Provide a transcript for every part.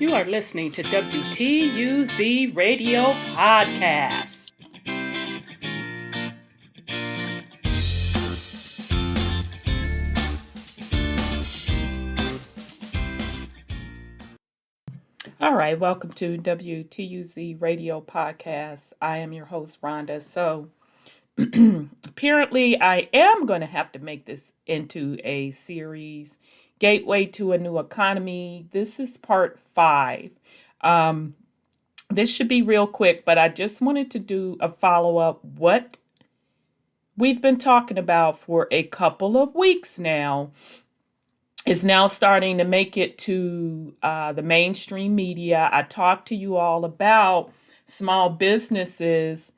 You are listening to WTUZ Radio Podcast. All right, welcome to WTUZ Radio Podcast. I am your host, Rhonda. So apparently I am going to have to make this into a series, Gateway to a New Economy. This is part 5. This should be real quick, but I just wanted to do a follow-up. What we've been talking about for a couple of weeks now is now starting to make it to the mainstream media. I talked to you all about small businesses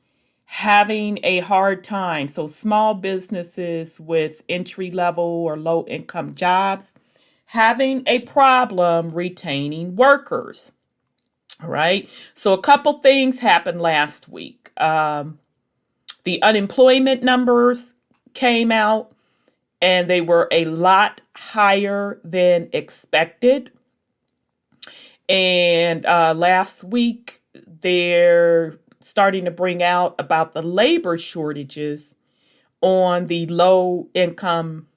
having a hard time. So small businesses with entry-level or low-income jobs having a problem retaining workers. All right. So a couple things happened last week. The unemployment numbers came out, and they were a lot higher than expected. And last week, they're starting to bring out about the labor shortages on the low income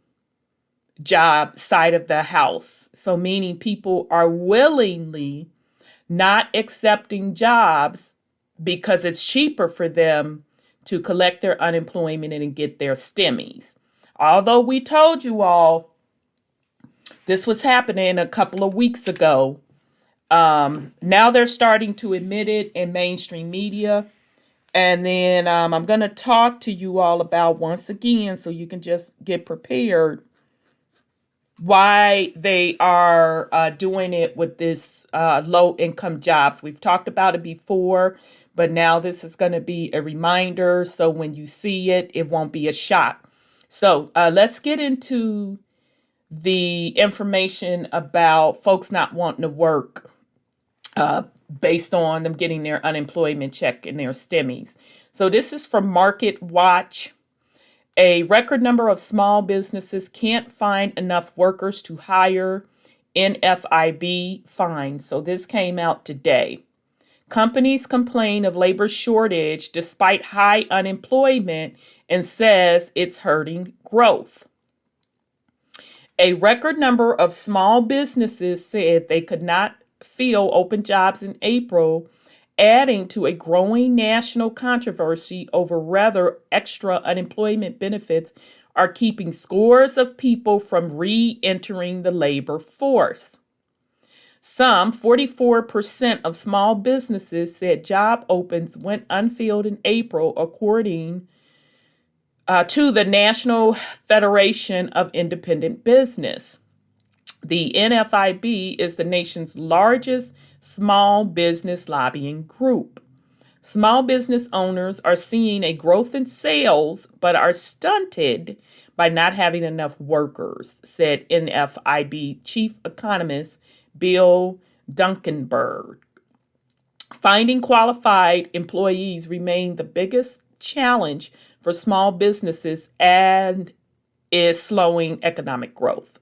job side of the house. So meaning people are willingly not accepting jobs because it's cheaper for them to collect their unemployment and get their stimmies. Although we told you all this was happening a couple of weeks ago, now they're starting to admit it in mainstream media. And then I'm going to talk to you all about, once again, so you can just get prepared, why they are doing it with this low-income jobs. We've talked about it before, but now this is going to be a reminder. So when you see it, it won't be a shock. So let's get into the information about folks not wanting to work based on them getting their unemployment check and their stimmies. So this is from Market Watch. A record number of small businesses can't find enough workers to hire NFIB fines. So this came out today. Companies complain of labor shortage despite high unemployment and says it's hurting growth. A record number of small businesses said they could not fill open jobs in April, adding to a growing national controversy over whether extra unemployment benefits are keeping scores of people from re-entering the labor force. Some 44% of small businesses said job opens went unfilled in April, according to the National Federation of Independent Business. The NFIB is the nation's largest small business lobbying group. Small business owners are seeing a growth in sales, but are stunted by not having enough workers, said NFIB chief economist Bill Duncanberg. Finding qualified employees remain the biggest challenge for small businesses and is slowing economic growth.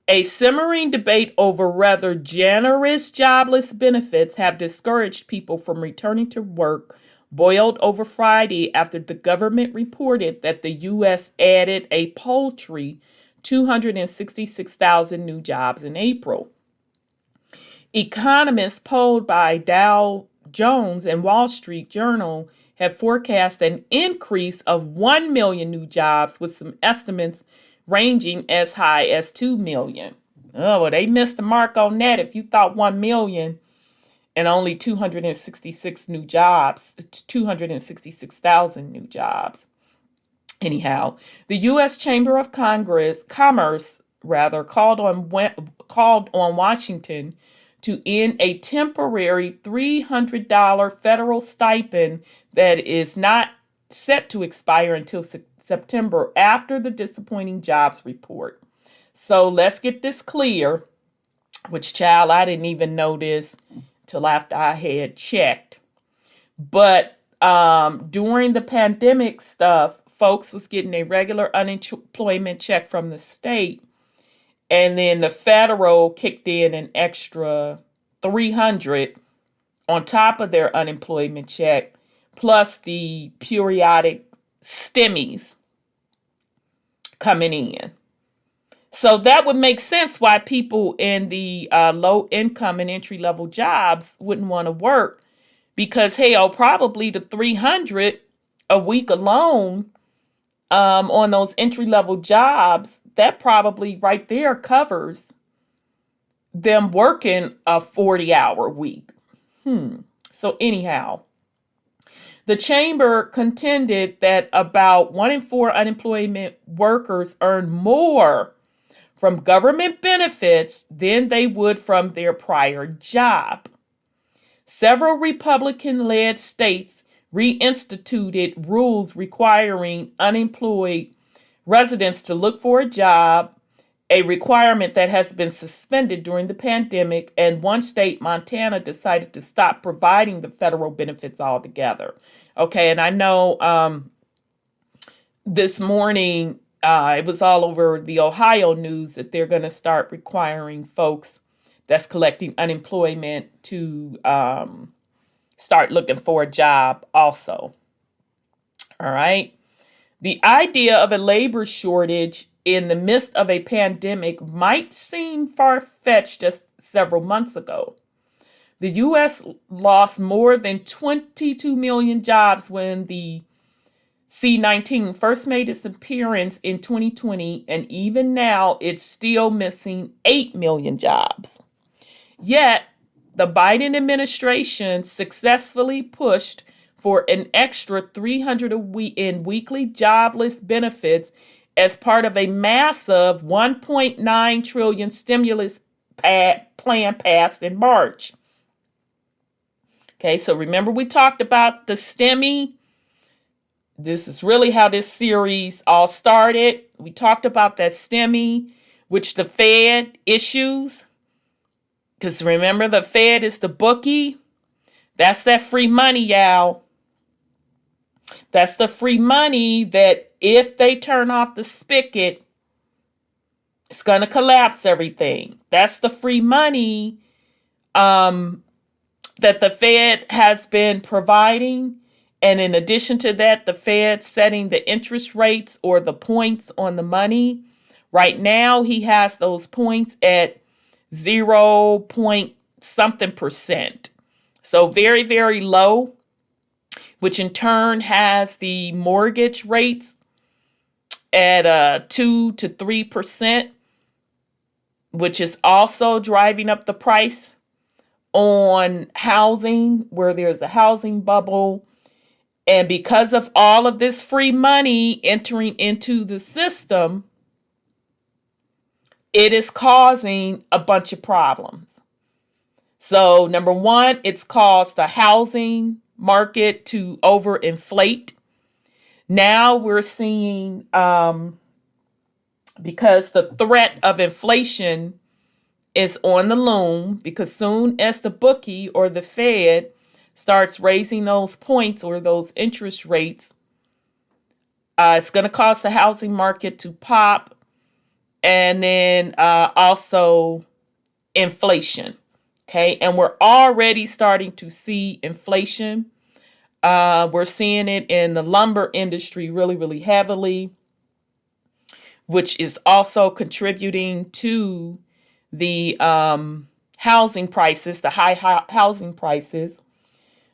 A simmering debate over whether generous jobless benefits have discouraged people from returning to work boiled over Friday after the government reported that the U.S. added a paltry 266,000 new jobs in April. Economists polled by Dow Jones and Wall Street Journal have forecast an increase of 1 million new jobs, with some estimates ranging as high as 2 million. Oh, well, they missed the mark on that. If you thought 1 million and only 266 new jobs, 266,000 new jobs. Anyhow, the U.S. Chamber of Commerce called on Washington to end a temporary $300 federal stipend that is not set to expire until September after the disappointing jobs report. So let's get this clear, which, child, I didn't even know this till after I had checked. But during the pandemic stuff, folks was getting a regular unemployment check from the state. And then the federal kicked in an extra 300 on top of their unemployment check, plus the periodic stimmies coming in. So that would make sense why people in the low income and entry level jobs wouldn't want to work, because hell, probably the 300 a week alone on those entry level jobs, that probably right there covers them working a 40-hour week. So anyhow, the chamber contended that about 1 in 4 unemployment workers earn more from government benefits than they would from their prior job. Several Republican-led states reinstituted rules requiring unemployed residents to look for a job, a requirement that has been suspended during the pandemic, and one state, Montana, decided to stop providing the federal benefits altogether. Okay, and I know this morning it was all over the Ohio news that they're going to start requiring folks that's collecting unemployment to start looking for a job also. All right. The idea of a labor shortage in the midst of a pandemic might seem far-fetched just several months ago. The U.S. lost more than 22 million jobs when the C-19 first made its appearance in 2020, and even now it's still missing 8 million jobs. Yet, the Biden administration successfully pushed for an extra 300 a week in weekly jobless benefits as part of a massive $1.9 trillion stimulus plan passed in March. Okay, so remember we talked about the STEMI. This is really how this series all started. We talked about that STEMI, which the Fed issues. Because remember, the Fed is the bookie. That's that free money, y'all. That's the free money that if they turn off the spigot, it's going to collapse everything. That's the free money that the Fed has been providing. And in addition to that, the Fed setting the interest rates or the points on the money. Right now, he has those points at 0 point something percent. So very, very low, which in turn has the mortgage rates at 2 to 3%, which is also driving up the price on housing, where there's a housing bubble. And because of all of this free money entering into the system, it is causing a bunch of problems. So number one, it's caused the housing market to overinflate. Now we're seeing, because the threat of inflation is on the loom, because soon as the bookie or the Fed starts raising those points or those interest rates, it's going to cause the housing market to pop. And then also inflation. Okay. And we're already starting to see inflation. We're seeing it in the lumber industry really, really heavily, which is also contributing to the housing prices, the high housing prices.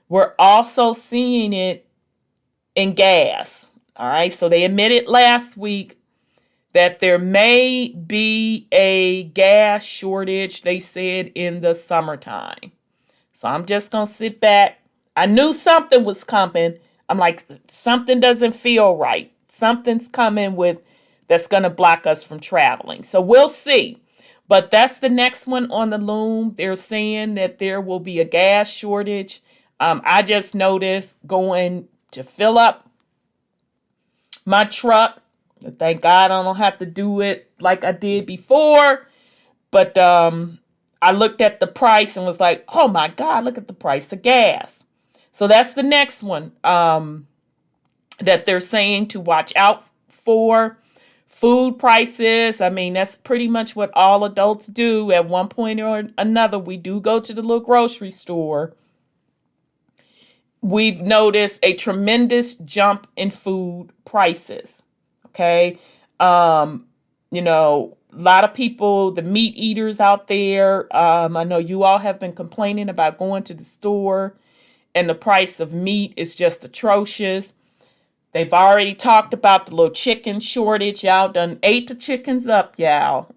We're also seeing it in gas. All right. So they admitted last week that there may be a gas shortage, they said, in the summertime. So I'm just going to sit back. I knew something was coming. I'm like, something doesn't feel right. Something's coming that's going to block us from traveling. So we'll see. But that's the next one on the loom. They're saying that there will be a gas shortage. I just noticed going to fill up my truck. Thank God I don't have to do it like I did before. But I looked at the price and was like, oh my God, look at the price of gas. So that's the next one that they're saying to watch out for Food prices, I mean, that's pretty much what all adults do at one point or another. We do go to the little grocery store. We've noticed a tremendous jump in food prices. Okay. A lot of people, the meat eaters out there, I know you all have been complaining about going to the store and the price of meat is just atrocious. They've already talked about the little chicken shortage. Y'all done ate the chickens up, y'all.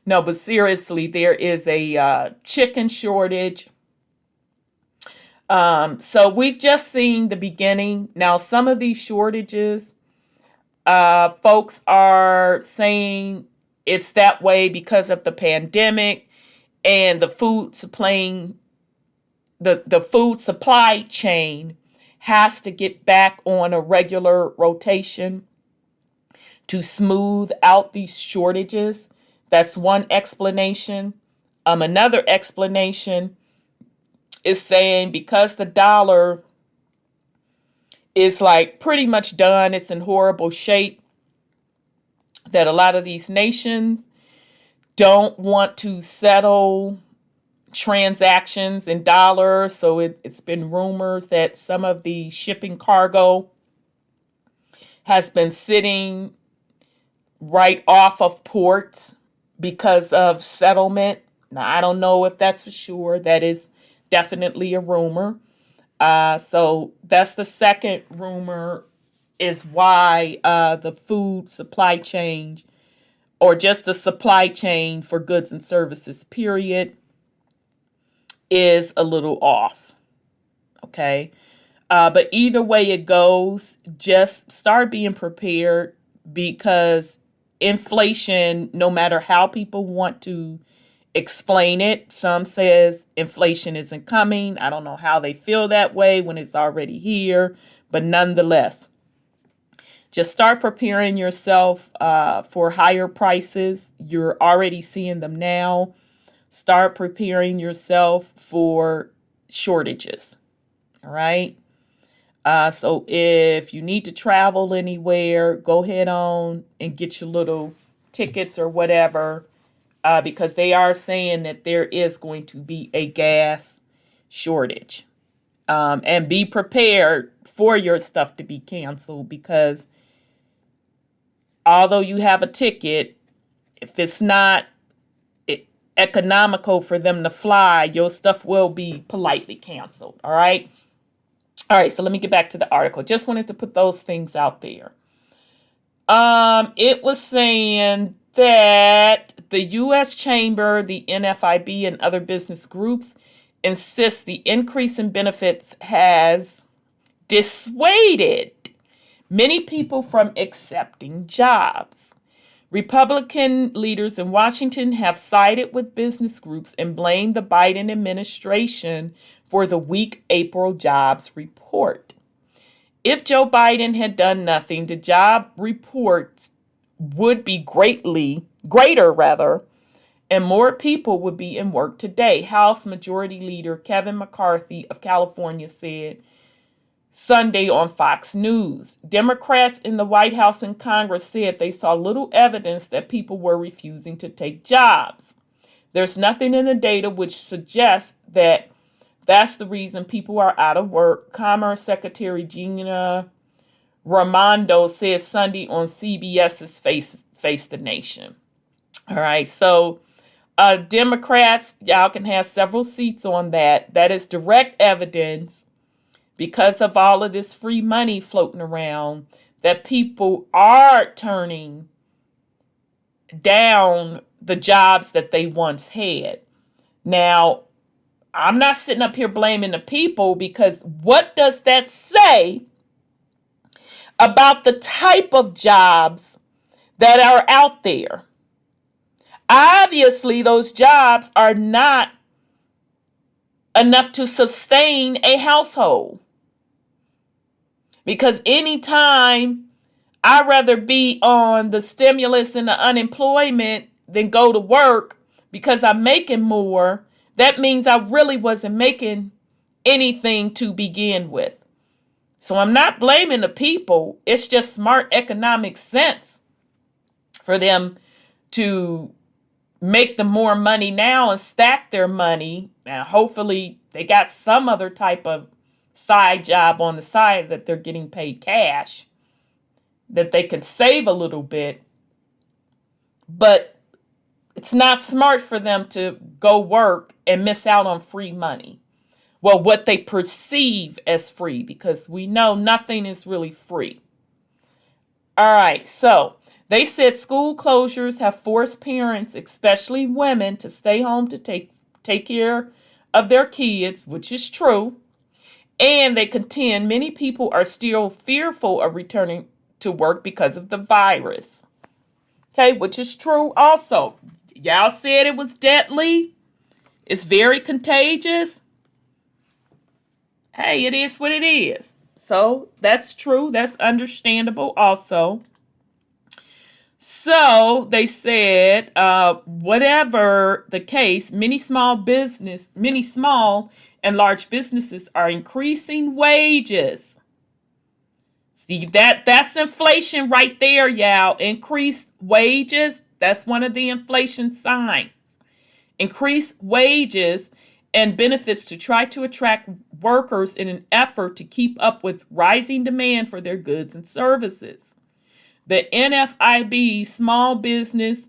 No, but seriously, there is a chicken shortage. So we've just seen the beginning. Now, some of these shortages, folks are saying it's that way because of the pandemic and the food supplying, the food supply chain has to get back on a regular rotation to smooth out these shortages. That's one explanation. Another explanation is saying because the dollar is like pretty much done, it's in horrible shape, that a lot of these nations don't want to settle transactions in dollars. So it's been rumors that some of the shipping cargo has been sitting right off of ports because of settlement. Now, I don't know if that's for sure. That is definitely a rumor. So that's the second rumor, is why the food supply chain, or just the supply chain for goods and services, period, is a little off. Okay. But either way it goes, just start being prepared, because inflation, no matter how people want to explain it, some says inflation isn't coming. I don't know how they feel that way when it's already here, but nonetheless, just start preparing yourself for higher prices. You're already seeing them now. Start preparing yourself for shortages. All right. So if you need to travel anywhere, go ahead on and get your little tickets or whatever, because they are saying that there is going to be a gas shortage. And be prepared for your stuff to be canceled, because although you have a ticket, if it's not economical for them to fly, your stuff will be politely canceled. All right. All right. So let me get back to the article. Just wanted to put those things out there. It was saying that the U.S. Chamber, the NFIB, and other business groups insist the increase in benefits has dissuaded many people from accepting jobs. Republican leaders in Washington have sided with business groups and blamed the Biden administration for the weak April jobs report. If Joe Biden had done nothing, the job reports would be greater, and more people would be in work today. House Majority Leader Kevin McCarthy of California said Sunday on Fox News. Democrats in the White House and Congress said they saw little evidence that people were refusing to take jobs. There's nothing in the data which suggests that that's the reason people are out of work, Commerce Secretary Gina Raimondo said Sunday on CBS's Face the Nation. All right, so Democrats, y'all can have several seats on that. That is direct evidence, because of all of this free money floating around, that people are turning down the jobs that they once had. Now, I'm not sitting up here blaming the people, because what does that say about the type of jobs that are out there? Obviously, those jobs are not enough to sustain a household. Because anytime I'd rather be on the stimulus and the unemployment than go to work because I'm making more, that means I really wasn't making anything to begin with. So I'm not blaming the people. It's just smart economic sense for them to make them more money now and stack their money. And hopefully they got some other type of side job on the side that they're getting paid cash, that they can save a little bit. But it's not smart for them to go work and miss out on free money. Well, what they perceive as free, because we know nothing is really free. All right, so they said school closures have forced parents, especially women, to stay home to take care of their kids, which is true. And they contend many people are still fearful of returning to work because of the virus. Okay, which is true also. Y'all said it was deadly. It's very contagious. Hey, it is what it is. So that's true. That's understandable also. So they said, whatever the case, many small and large businesses are increasing wages. See, that's inflation right there, y'all. Increased wages. That's one of the inflation signs. Increased wages and benefits to try to attract workers in an effort to keep up with rising demand for their goods and services. The NFIB Small Business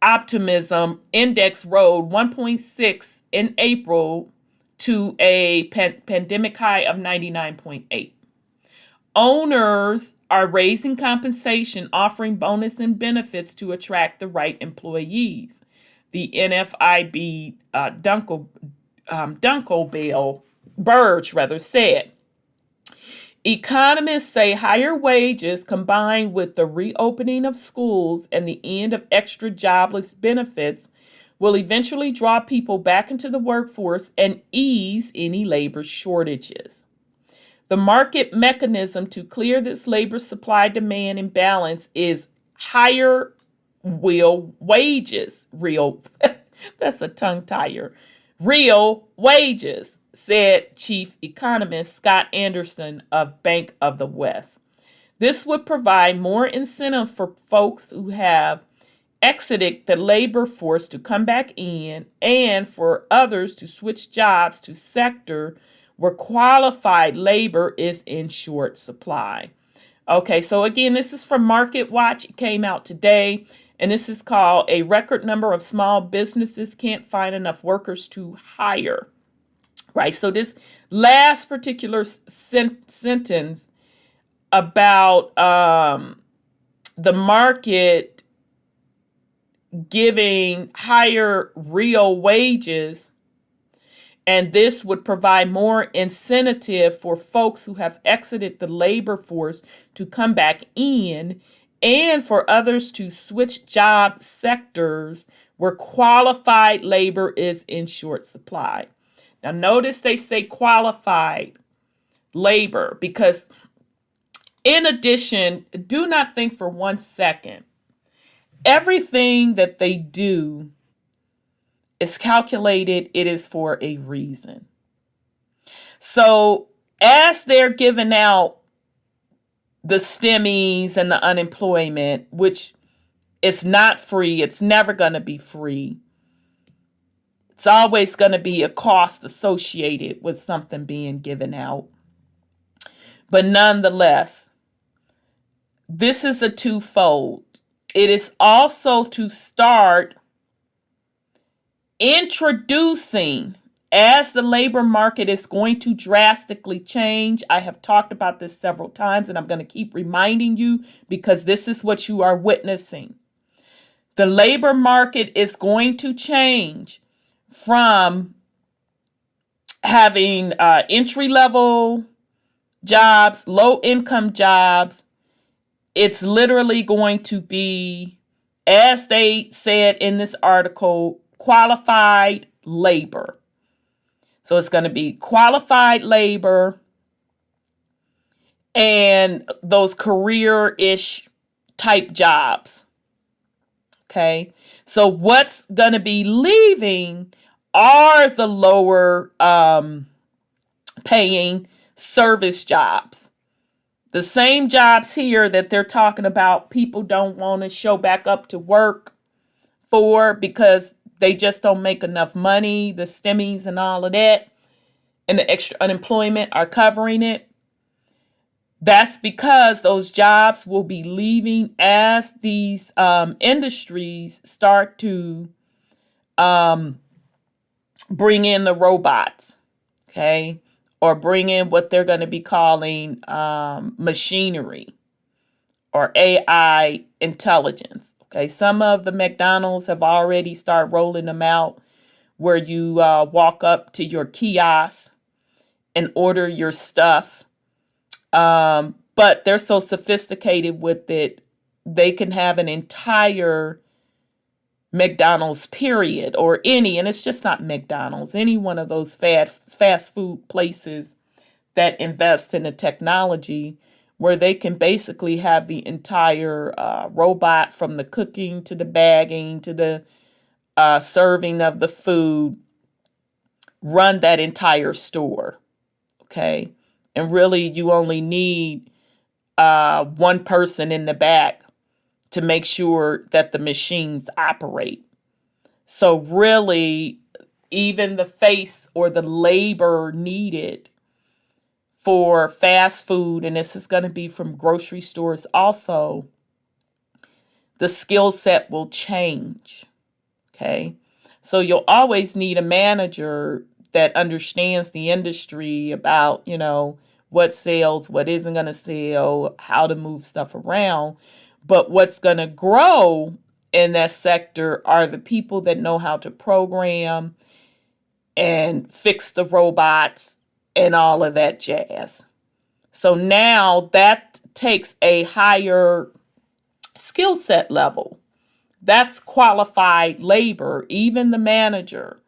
Optimism Index rose 1.6 in April to a pandemic high of 99.8. Owners are raising compensation, offering bonus and benefits to attract the right employees. The NFIB Burge said. Economists say higher wages combined with the reopening of schools and the end of extra jobless benefits will eventually draw people back into the workforce and ease any labor shortages. The market mechanism to clear this labor supply-demand imbalance is higher real wages. That's a tongue tire. Real wages, said Chief Economist Scott Anderson of Bank of the West. This would provide more incentive for folks who have exited the labor force to come back in, and for others to switch jobs to sector where qualified labor is in short supply. Okay, so again, this is from Market Watch. It came out today, and this is called "A Record Number of Small Businesses Can't Find Enough Workers to Hire." Right, so this last particular sentence about the market giving higher real wages, and this would provide more incentive for folks who have exited the labor force to come back in, and for others to switch job sectors where qualified labor is in short supply. Now, notice they say qualified labor because, in addition, do not think for 1 second, everything that they do is calculated, it is for a reason. So, as they're giving out the STEMIs and the unemployment, which is not free, it's never going to be free. It's always going to be a cost associated with something being given out. But nonetheless, this is a twofold. It is also to start introducing, as the labor market is going to drastically change. I have talked about this several times, and I'm going to keep reminding you because this is what you are witnessing. The labor market is going to change from having entry-level jobs, low-income jobs. It's literally going to be, as they said in this article, qualified labor. So it's going to be qualified labor and those career-ish type jobs. Okay, so what's going to be leaving are the lower paying service jobs. The same jobs here that they're talking about people don't want to show back up to work for because they just don't make enough money, the stimmies and all of that, and the extra unemployment are covering it. That's because those jobs will be leaving as these industries start to bring in the robots, okay? Or bring in what they're going to be calling machinery or AI intelligence. Okay, some of the McDonald's have already started rolling them out where you walk up to your kiosk and order your stuff. But they're so sophisticated with it, they can have an entire McDonald's period or any, and it's just not McDonald's, any one of those fast food places that invest in the technology where they can basically have the entire robot from the cooking to the bagging to the serving of the food, run that entire store, okay? And really you only need one person in the back to make sure that the machines operate. So really, even the face or the labor needed for fast food, and this is going to be from grocery stores also, the skill set will change, okay? So you'll always need a manager that understands the industry about, what sells, what isn't going to sell, how to move stuff around. But what's going to grow in that sector are the people that know how to program and fix the robots and all of that jazz. So now that takes a higher skill set level. That's qualified labor, even the manager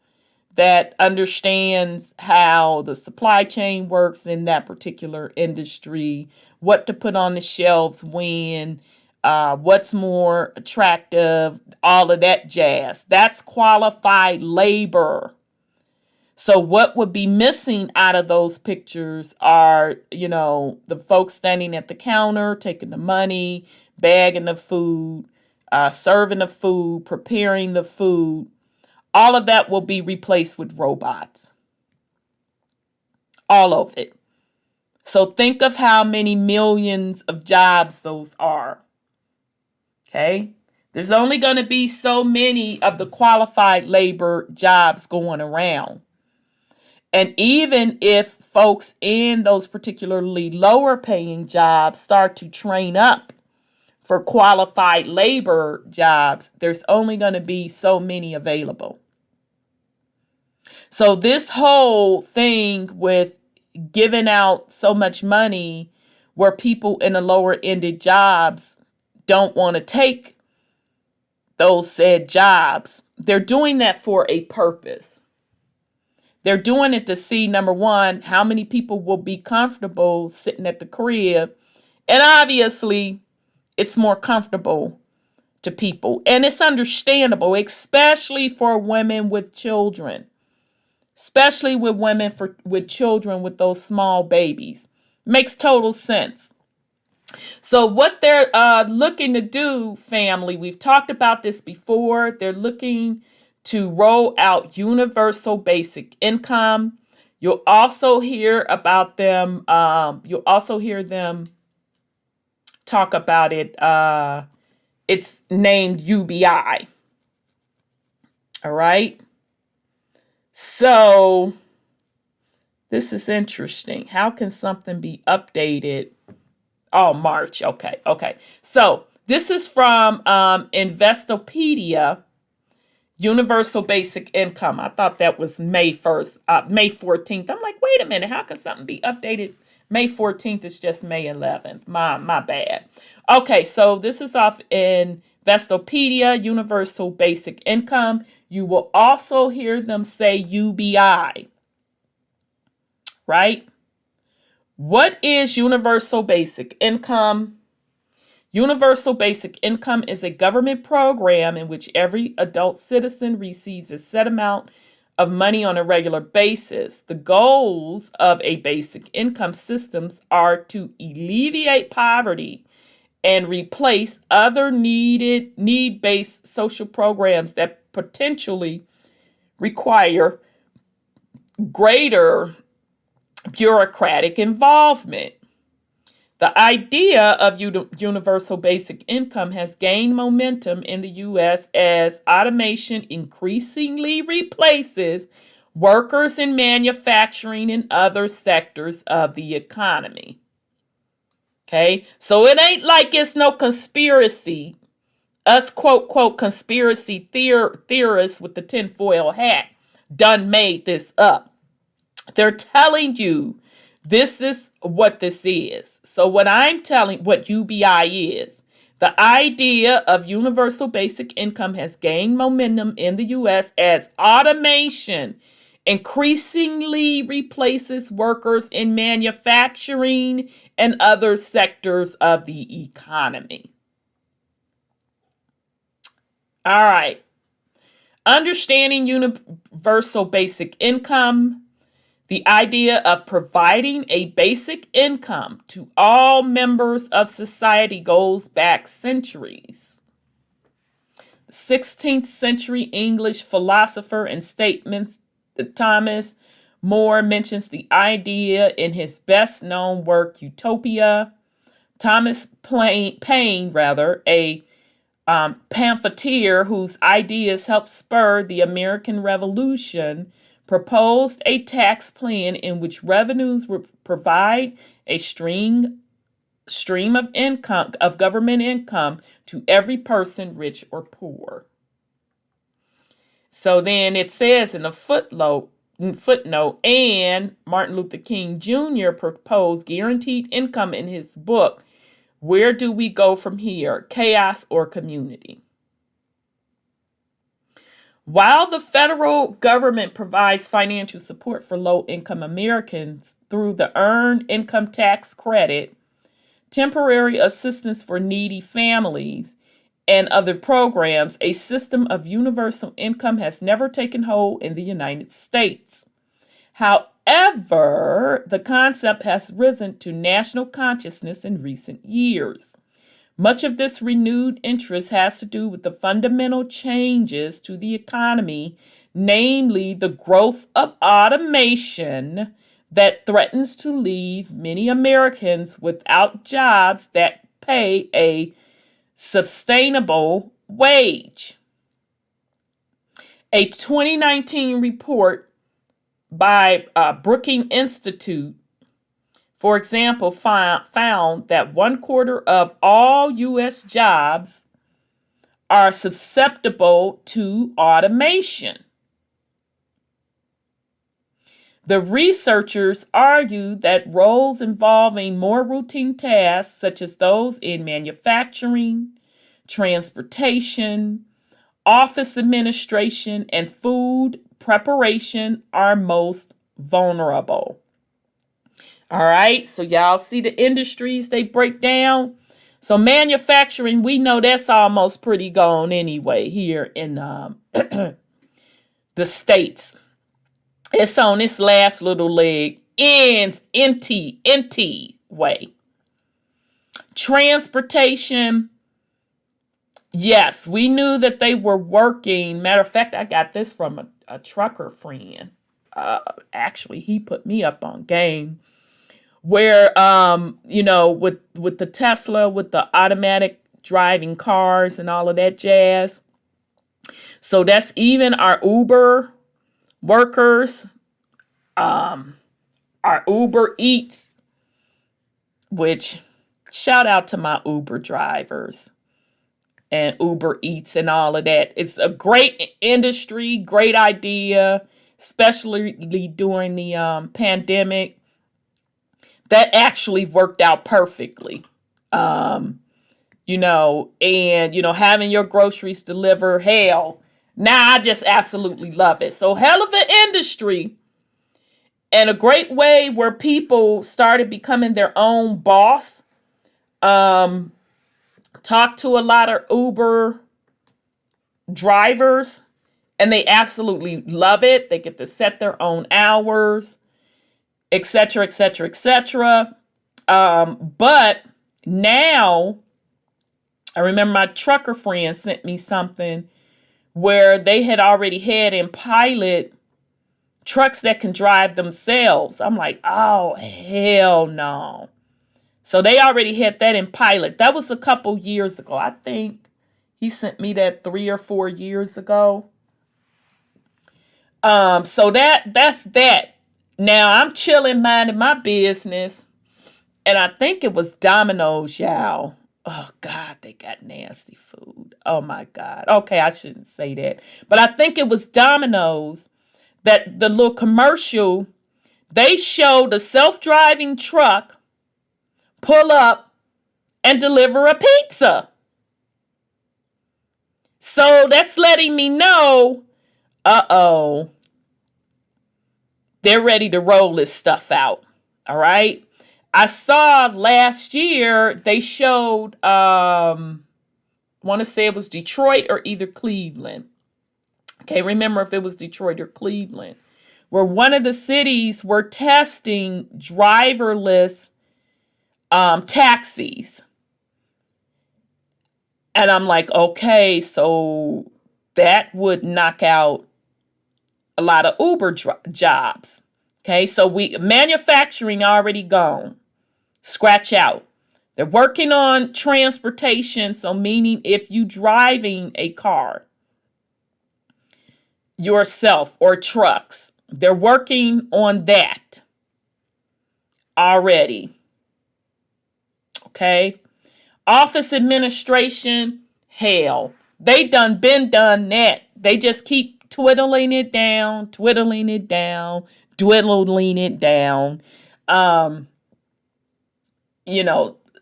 that understands how the supply chain works in that particular industry, what to put on the shelves when, what's more attractive, all of that jazz. That's qualified labor. So what would be missing out of those pictures are, the folks standing at the counter, taking the money, bagging the food, serving the food, preparing the food. All of that will be replaced with robots. All of it. So think of how many millions of jobs those are. Okay? There's only going to be so many of the qualified labor jobs going around. And even if folks in those particularly lower paying jobs start to train up for qualified labor jobs, there's only going to be so many available. So this whole thing with giving out so much money where people in the lower ended jobs don't want to take those said jobs, they're doing that for a purpose. They're doing it to see, number one, how many people will be comfortable sitting at the crib. And obviously, it's more comfortable to people. And it's understandable, especially for women with children. Especially with women with children with those small babies. Makes total sense. So what they're looking to do, family, we've talked about this before. They're looking to roll out universal basic income. You'll also hear about them. You'll also hear them talk about it. It's named UBI. All right. So this is interesting. How can something be updated? Oh, March. Okay. So this is from Investopedia, Universal Basic Income. I thought that was May 1st, May 14th. I'm like, wait a minute. How can something be updated? May 14th is just May 11th. My bad. Okay, so this is off in Investopedia, Universal Basic Income. You will also hear them say UBI, right? What is Universal Basic Income? Universal Basic Income is a government program in which every adult citizen receives a set amount of money on a regular basis. The goals of a basic income systems are to alleviate poverty and replace other need-based social programs that potentially require greater bureaucratic involvement. The idea of universal basic income has gained momentum in the U.S. as automation increasingly replaces workers in manufacturing and other sectors of the economy. Okay, so it ain't like it's no conspiracy. Us quote conspiracy theorists with the tinfoil hat done made this up. They're telling you this is what this is. So what UBI is, the idea of universal basic income has gained momentum in the U.S. as automation increasingly replaces workers in manufacturing and other sectors of the economy. All right. Understanding universal basic income. The idea of providing a basic income to all members of society goes back centuries. The 16th century English philosopher and statesman Thomas More mentions the idea in his best-known work, Utopia. Thomas Paine, a pamphleteer whose ideas helped spur the American Revolution, proposed a tax plan in which revenues would provide a stream of income, of government income, to every person, rich or poor. So then it says in a footnote, and Martin Luther King Jr. proposed guaranteed income in his book, Where Do We Go From Here? Chaos or Community? While the federal government provides financial support for low-income Americans through the Earned Income Tax Credit, temporary assistance for needy families, and other programs, a system of universal income has never taken hold in the United States. However, the concept has risen to national consciousness in recent years. Much of this renewed interest has to do with the fundamental changes to the economy, namely the growth of automation that threatens to leave many Americans without jobs that pay a sustainable wage. A 2019 report by Brookings Institute, for example, found that 1/4 of all U.S. jobs are susceptible to automation. The researchers argue that roles involving more routine tasks, such as those in manufacturing, transportation, office administration, and food preparation, are most vulnerable. All right, so y'all see the industries they break down. So manufacturing, we know that's almost pretty gone anyway here in the States. It's on its last little leg in NT way. Transportation, yes, we knew that they were working. Matter of fact, I got this from a trucker friend. Actually, he put me up on game. Where, with the Tesla, with the automatic driving cars and all of that jazz. So that's even our Uber workers, our Uber Eats, which shout out to my Uber drivers and Uber Eats and all of that. It's a great industry, great idea, especially during the pandemic. That actually worked out perfectly, and, having your groceries delivered, hell, now I just absolutely love it. So hell of an industry and a great way where people started becoming their own boss. Talked to a lot of Uber drivers, and they absolutely love it. They get to set their own hours, etc., etc., etc. But now, I remember my trucker friend sent me something where they had already had in pilot trucks that can drive themselves. I'm like, oh, hell no. So they already had that in pilot. That was a couple years ago. I think he sent me that 3 or 4 years ago. So that's that. Now I'm chilling, minding my business. And I think it was Domino's, y'all. Oh, God, they got nasty food. Oh, my God. Okay, I shouldn't say that. But I think it was Domino's that the little commercial, they showed a self-driving truck pull up and deliver a pizza. So that's letting me know, they're ready to roll this stuff out. All right. I saw last year they showed, want to say it was Detroit or either Cleveland. I can't remember if it was Detroit or Cleveland, where one of the cities were testing driverless taxis. And I'm like, okay, so that would knock out a lot of Uber jobs. Okay, so manufacturing already gone. Scratch out. They're working on transportation, so meaning if you driving a car yourself or trucks, they're working on that already. Okay. Office administration, hell, they been done that. They just keep twiddling it down.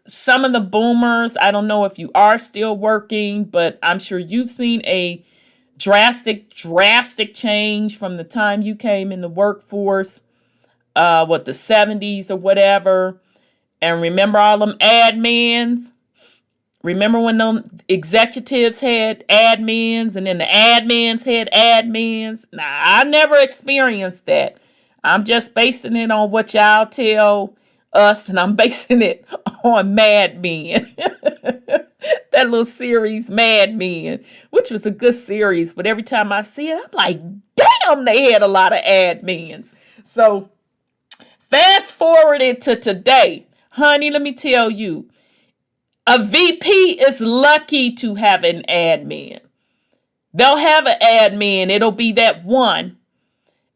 Some of the boomers, I don't know if you are still working, but I'm sure you've seen a drastic change from the time you came in the workforce, the 70s or whatever. And remember all them admins? Remember when them executives had admins and then the admins had admins? Nah, I never experienced that. I'm just basing it on what y'all tell us, and I'm basing it on Mad Men. That little series, Mad Men, which was a good series, but every time I see it, I'm like, damn, they had a lot of admins. So fast forward into today, honey, let me tell you, a VP is lucky to have an admin. They'll have an admin. It'll be that one.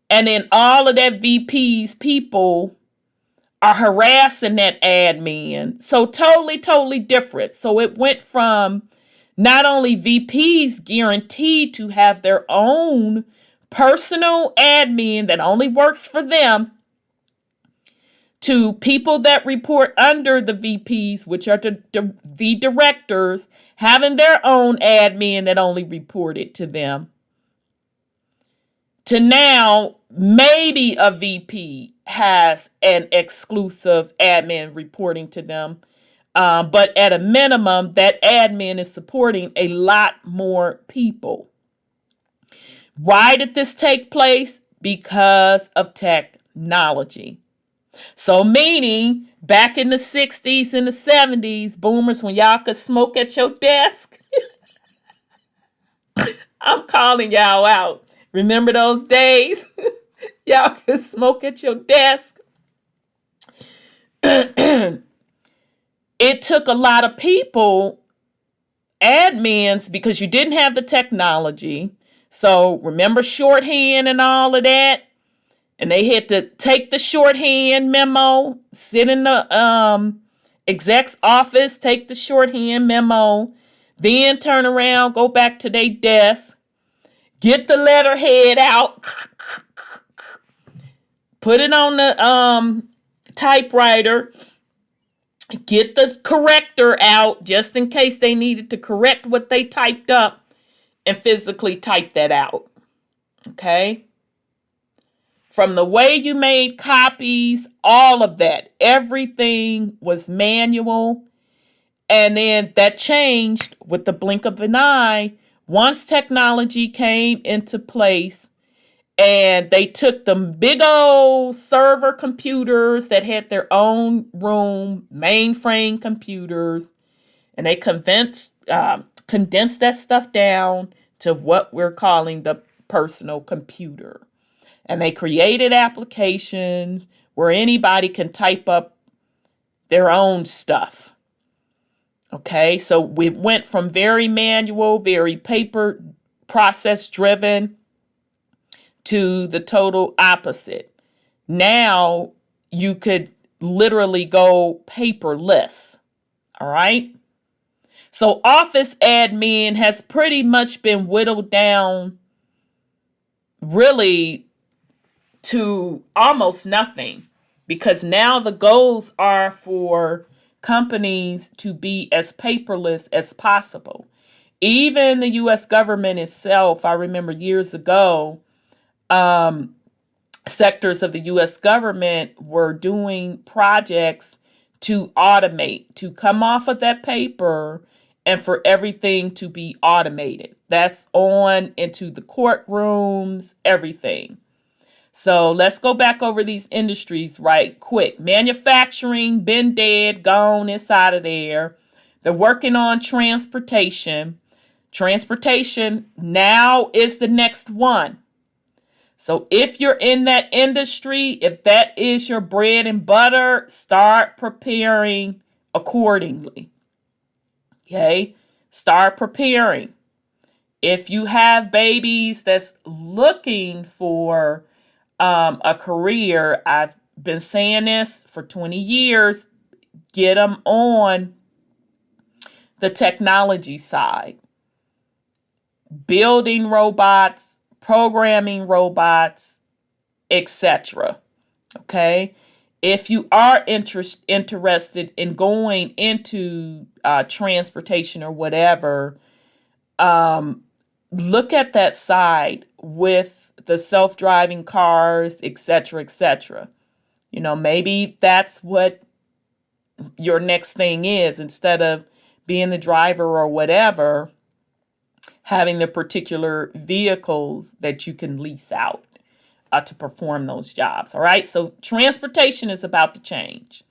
And then all of that VP's people are harassing that admin. So totally different. So it went from not only VPs guaranteed to have their own personal admin that only works for them, to people that report under the VPs, which are the directors, having their own admin that only reported to them, to now maybe a VP has an exclusive admin reporting to them. But at a minimum, that admin is supporting a lot more people. Why did this take place? Because of technology. So meaning back in the 60s and the 70s, boomers, when y'all could smoke at your desk, I'm calling y'all out. Remember those days? Y'all could smoke at your desk. It took a lot of people, admins, because you didn't have the technology. So remember shorthand and all of that? And they had to take the shorthand memo, sit in the exec's office, take the shorthand memo, then turn around, go back to their desk, get the letterhead out, put it on the typewriter, get the corrector out just in case they needed to correct what they typed up, and physically type that out. Okay? From the way you made copies, all of that, everything was manual. And then that changed with the blink of an eye Once technology came into place and they took them big old server computers that had their own room, mainframe computers, and they condensed that stuff down to what we're calling the personal computer. And they created applications where anybody can type up their own stuff. Okay, so we went from very manual, very paper process driven to the total opposite. Now you could literally go paperless. All right. So office admin has pretty much been whittled down really to almost nothing, because now the goals are for companies to be as paperless as possible. Even the U.S. government itself, I remember years ago, sectors of the U.S. government were doing projects to automate, to come off of that paper and for everything to be automated. That's on into the courtrooms, everything. So let's go back over these industries right quick. Manufacturing, been dead, gone, inside of there. They're working on transportation. Transportation now is the next one. So if you're in that industry, if that is your bread and butter, start preparing accordingly. Okay? Start preparing. If you have babies that's looking for a career, I've been saying this for 20 years, get them on the technology side. Building robots, programming robots, etc. Okay? If you are interested in going into transportation or whatever, look at that side with the self-driving cars, etc., etc. You know, maybe that's what your next thing is. Instead of being the driver or whatever, having the particular vehicles that you can lease out to perform those jobs. All right. So transportation is about to change.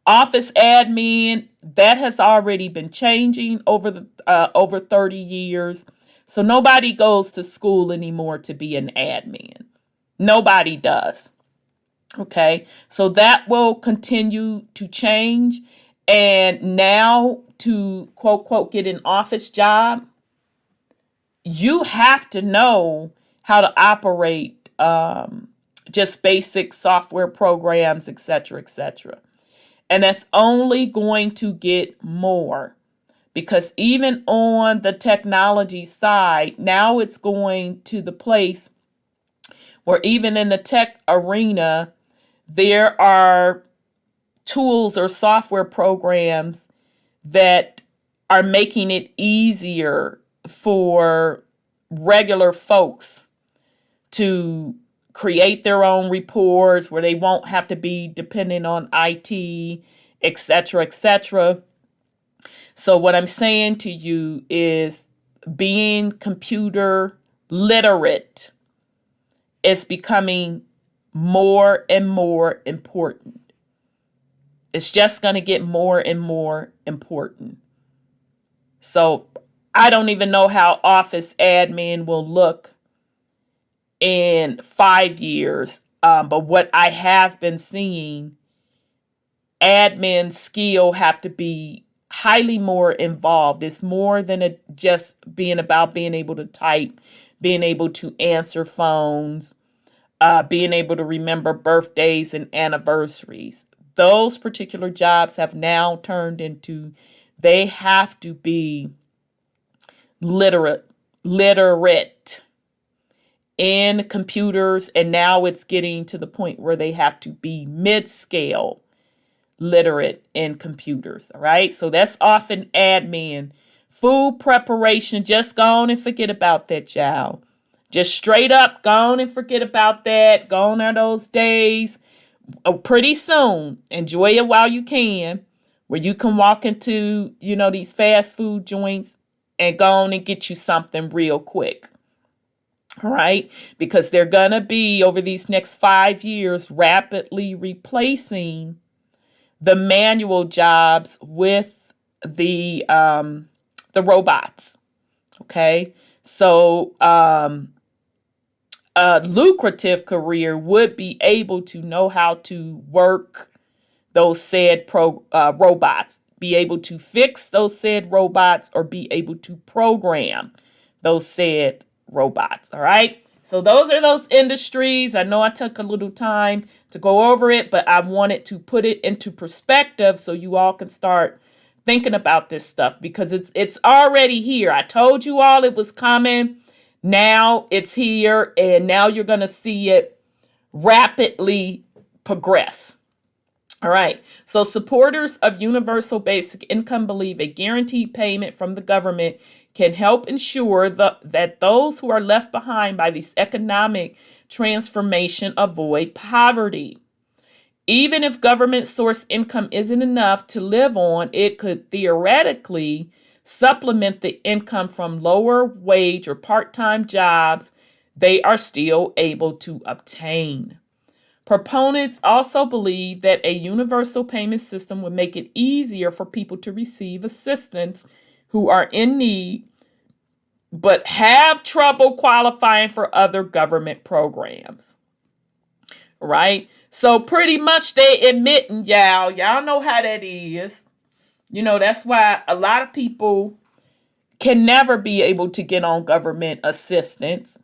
Office admin, that has already been changing over 30 years. So nobody goes to school anymore to be an admin. Nobody does. Okay. So that will continue to change. And now to quote, quote, get an office job, you have to know how to operate just basic software programs, etc., etc. And that's only going to get more, because even on the technology side, now it's going to the place where even in the tech arena, there are tools or software programs that are making it easier for regular folks to create their own reports, where they won't have to be dependent on IT, etc., etc. So what I'm saying to you is being computer literate is becoming more and more important. It's just going to get more and more important. So I don't even know how office admin will look in 5 years. But what I have been seeing, admin skill have to be highly more involved. It's more than just being about being able to type, being able to answer phones, being able to remember birthdays and anniversaries. Those particular jobs have now turned into, they have to be literate in computers, and now it's getting to the point where they have to be mid-scale literate in computers. All right, so that's often admin. Food preparation, just go on and forget about that, child. Just straight up go on and forget about that. Gone are those days. Pretty soon, enjoy it while you can, where you can walk into, these fast food joints and go on and get you something real quick. All right, because they're going to be, over these next 5 years, rapidly replacing the manual jobs with the robots. Okay, so a lucrative career would be able to know how to work those said robots, be able to fix those said robots, or be able to program those said robots. All right. So those are those industries. I know I took a little time to go over it, but I wanted to put it into perspective so you all can start thinking about this stuff, because it's already here. I told you all it was coming. Now it's here, and now you're going to see it rapidly progress. All right. So supporters of universal basic income believe a guaranteed payment from the government can help ensure that those who are left behind by this economic transformation avoid poverty. Even if government source income isn't enough to live on, it could theoretically supplement the income from lower wage or part-time jobs they are still able to obtain. Proponents also believe that a universal payment system would make it easier for people to receive assistance who are in need but have trouble qualifying for other government programs. Right? So pretty much they admitting, y'all know how that is. You know, that's why a lot of people can never be able to get on government assistance.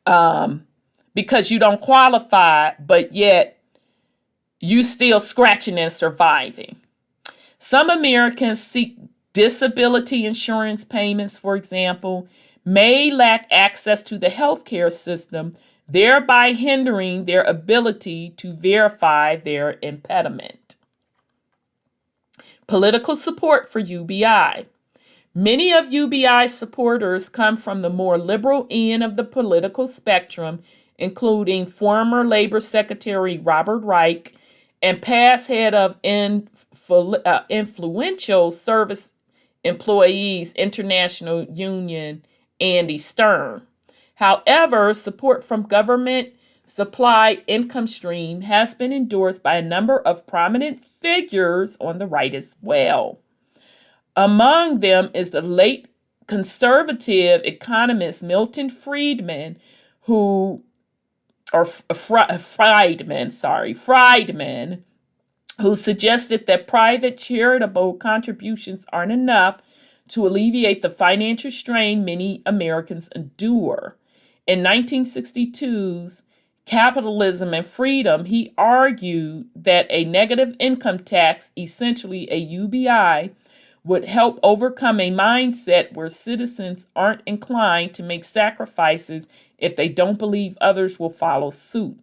Because you don't qualify, but yet you still scratching and surviving. Some Americans seek disability insurance payments, for example, may lack access to the healthcare system, thereby hindering their ability to verify their impediment. Political support for UBI. Many of UBI supporters come from the more liberal end of the political spectrum, including former Labor Secretary Robert Reich and past head of influential service employees international union Andy Stern. However, support from government-supplied income stream has been endorsed by a number of prominent figures on the right as well. Among them is the late conservative economist Milton Friedman, who suggested that private charitable contributions aren't enough to alleviate the financial strain many Americans endure. In 1962's Capitalism and Freedom, he argued that a negative income tax, essentially a UBI, would help overcome a mindset where citizens aren't inclined to make sacrifices if they don't believe others will follow suit.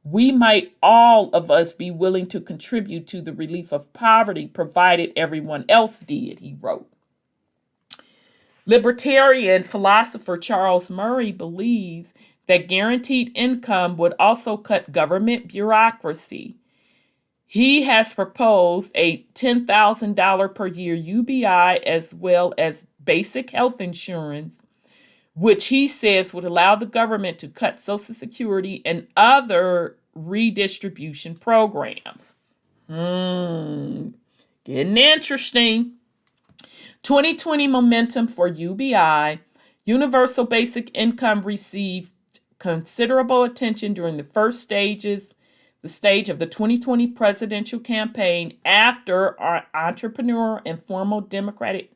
We might all of us be willing to contribute to the relief of poverty provided everyone else did, he wrote. Libertarian philosopher Charles Murray believes that guaranteed income would also cut government bureaucracy. He has proposed a $10,000 per year UBI as well as basic health insurance, which he says would allow the government to cut Social Security and other redistribution programs. Getting interesting. 2020 momentum for UBI. Universal basic income received considerable attention during the stage of the 2020 presidential campaign after our entrepreneur and former Democratic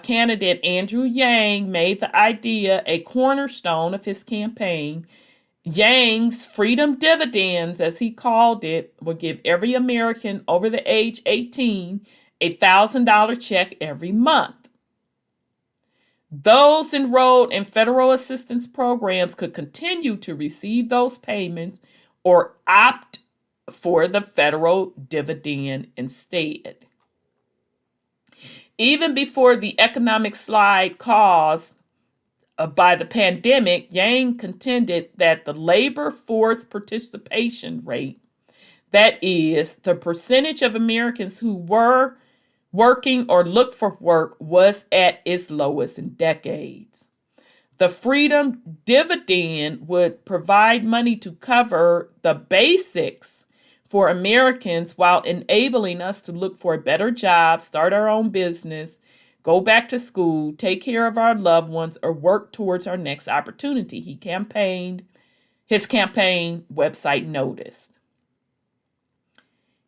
candidate Andrew Yang made the idea a cornerstone of his campaign. Yang's freedom dividends, as he called it, would give every American over the age 18 a $1,000 check every month. Those enrolled in federal assistance programs could continue to receive those payments or opt for the federal dividend instead. Even before the economic slide caused by the pandemic, Yang contended that the labor force participation rate, that is, the percentage of Americans who were working or look for work was at its lowest in decades. The freedom dividend would provide money to cover the basics for Americans while enabling us to look for a better job, start our own business, go back to school, take care of our loved ones, or work towards our next opportunity. His campaign website noticed.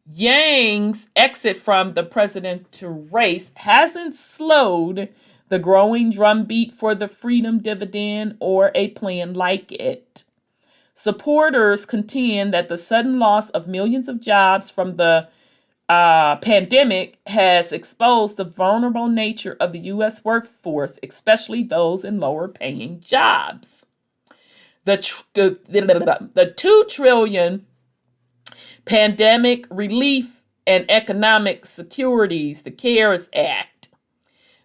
Yang's exit from the presidential race hasn't slowed the growing drumbeat for the freedom dividend or a plan like it. Supporters contend that the sudden loss of millions of jobs from the pandemic has exposed the vulnerable nature of the U.S. workforce, especially those in lower paying jobs. The $2 trillion Pandemic Relief and Economic Securities, the CARES Act,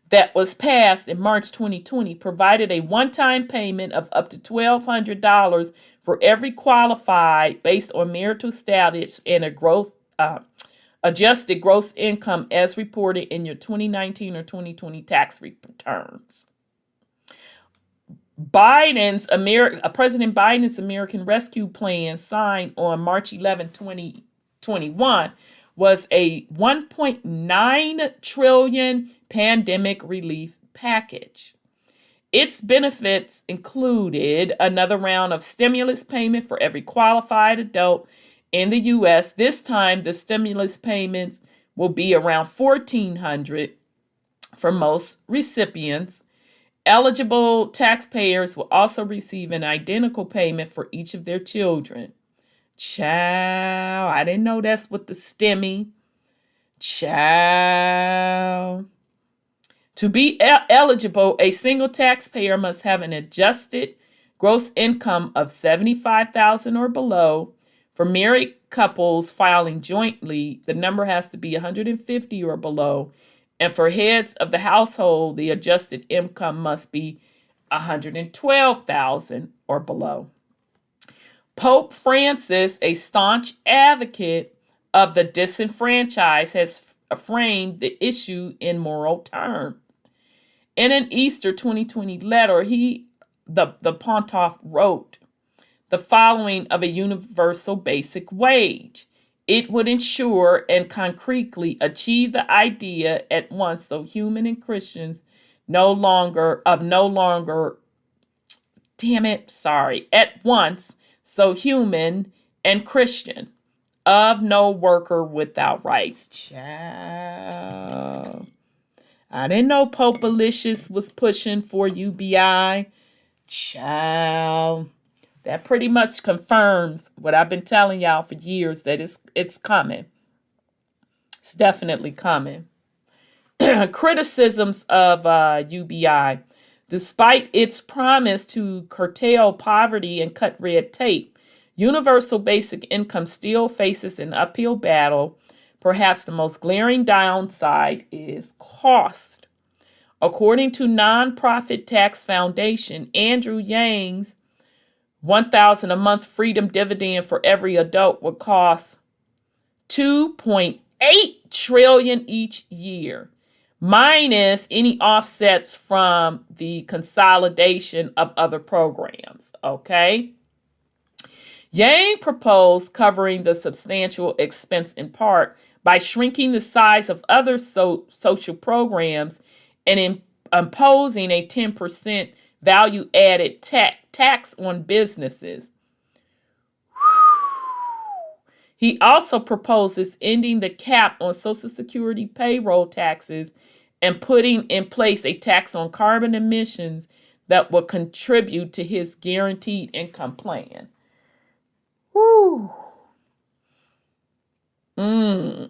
that was passed in March 2020 provided a one-time payment of up to $1,200 for every qualified based on marital status and a adjusted gross income as reported in your 2019 or 2020 tax returns. President Biden's American Rescue Plan signed on March 11, 2021 was a $1.9 trillion pandemic relief package. Its benefits included another round of stimulus payment for every qualified adult in the U.S. This time, the stimulus payments will be around $1,400 for most recipients. Eligible taxpayers will also receive an identical payment for each of their children. Child, I didn't know that's what the STEMI. Child. To be eligible, a single taxpayer must have an adjusted gross income of $75,000 or below. For married couples filing jointly, the number has to be $150,000 or below. And for heads of the household, the adjusted income must be $112,000 or below. Pope Francis, a staunch advocate of the disenfranchised, has framed the issue in moral terms. In an Easter 2020 letter, the Pontiff wrote the following of a universal basic wage. It would ensure and concretely achieve the idea at once so human and Christians at once so human and Christian of no worker without rights. Child. I didn't know Pope Malicious was pushing for UBI. Child. That pretty much confirms what I've been telling y'all for years, that it's coming. It's definitely coming. Criticisms of UBI. Despite its promise to curtail poverty and cut red tape, universal basic income still faces an uphill battle. Perhaps the most glaring downside is cost. According to nonprofit tax foundation Andrew Yang's $1,000 a month freedom dividend for every adult would cost $2.8 trillion each year, minus any offsets from the consolidation of other programs. Okay. Yang proposed covering the substantial expense in part by shrinking the size of other social programs and imposing a 10% value-added tax on businesses. He also proposes ending the cap on Social Security payroll taxes and putting in place a tax on carbon emissions that will contribute to his guaranteed income plan. Whew.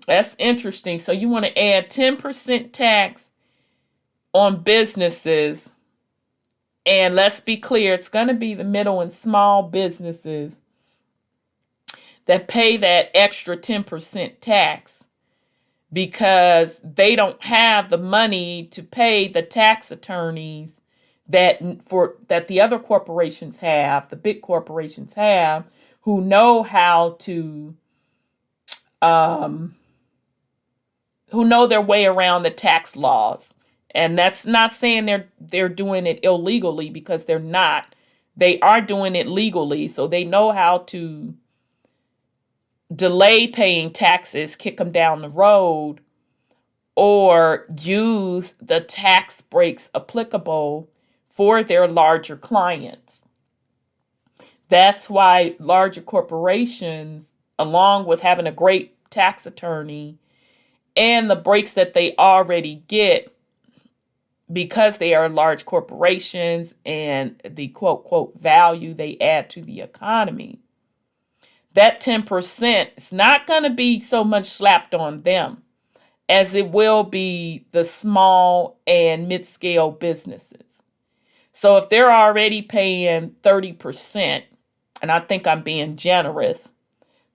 That's interesting. So you want to add 10% tax on businesses. And let's be clear, it's going to be the middle and small businesses that pay that extra 10% tax because they don't have the money to pay the tax attorneys that the other corporations have, the big corporations have, who know how to who know their way around the tax laws. And that's not saying they're doing it illegally, because they're not. They are doing it legally, so they know how to delay paying taxes, kick them down the road, or use the tax breaks applicable for their larger clients. That's why larger corporations, along with having a great tax attorney and the breaks that they already get, because they are large corporations and the quote, quote, value they add to the economy, that 10% is not going to be so much slapped on them as it will be the small and mid-scale businesses. So if they're already paying 30%, and I think I'm being generous,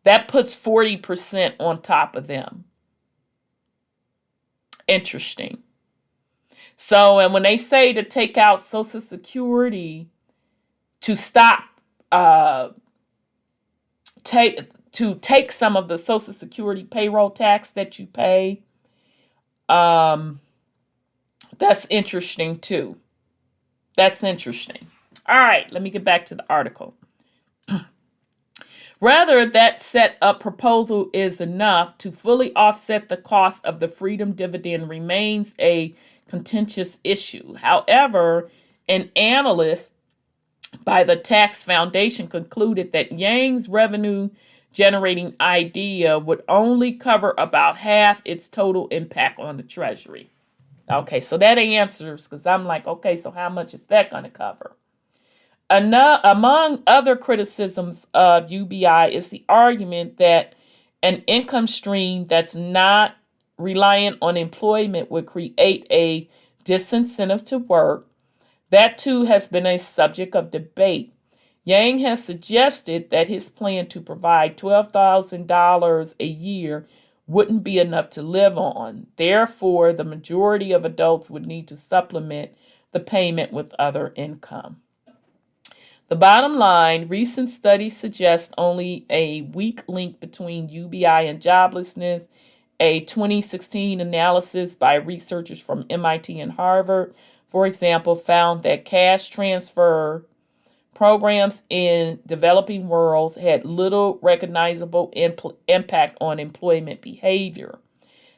that puts 40% on top of them. Interesting. So, and when they say to take out Social Security to stop, take some of the Social Security payroll tax that you pay, that's interesting too. That's interesting. All right, let me get back to the article. Rather, that set up proposal is enough to fully offset the cost of the freedom dividend remains a contentious issue. However, an analyst by the Tax Foundation concluded that Yang's revenue generating idea would only cover about half its total impact on the Treasury. Okay, so that answers, because I'm like, okay, so how much is that going to cover? Among other criticisms of UBI is the argument that an income stream that's not reliant on employment would create a disincentive to work. That too has been a subject of debate. Yang has suggested that his plan to provide $12,000 a year wouldn't be enough to live on. Therefore, the majority of adults would need to supplement the payment with other income. The bottom line, recent studies suggest only a weak link between UBI and joblessness. A 2016 analysis by researchers from MIT and Harvard, for example, found that cash transfer programs in developing worlds had little recognizable impact on employment behavior.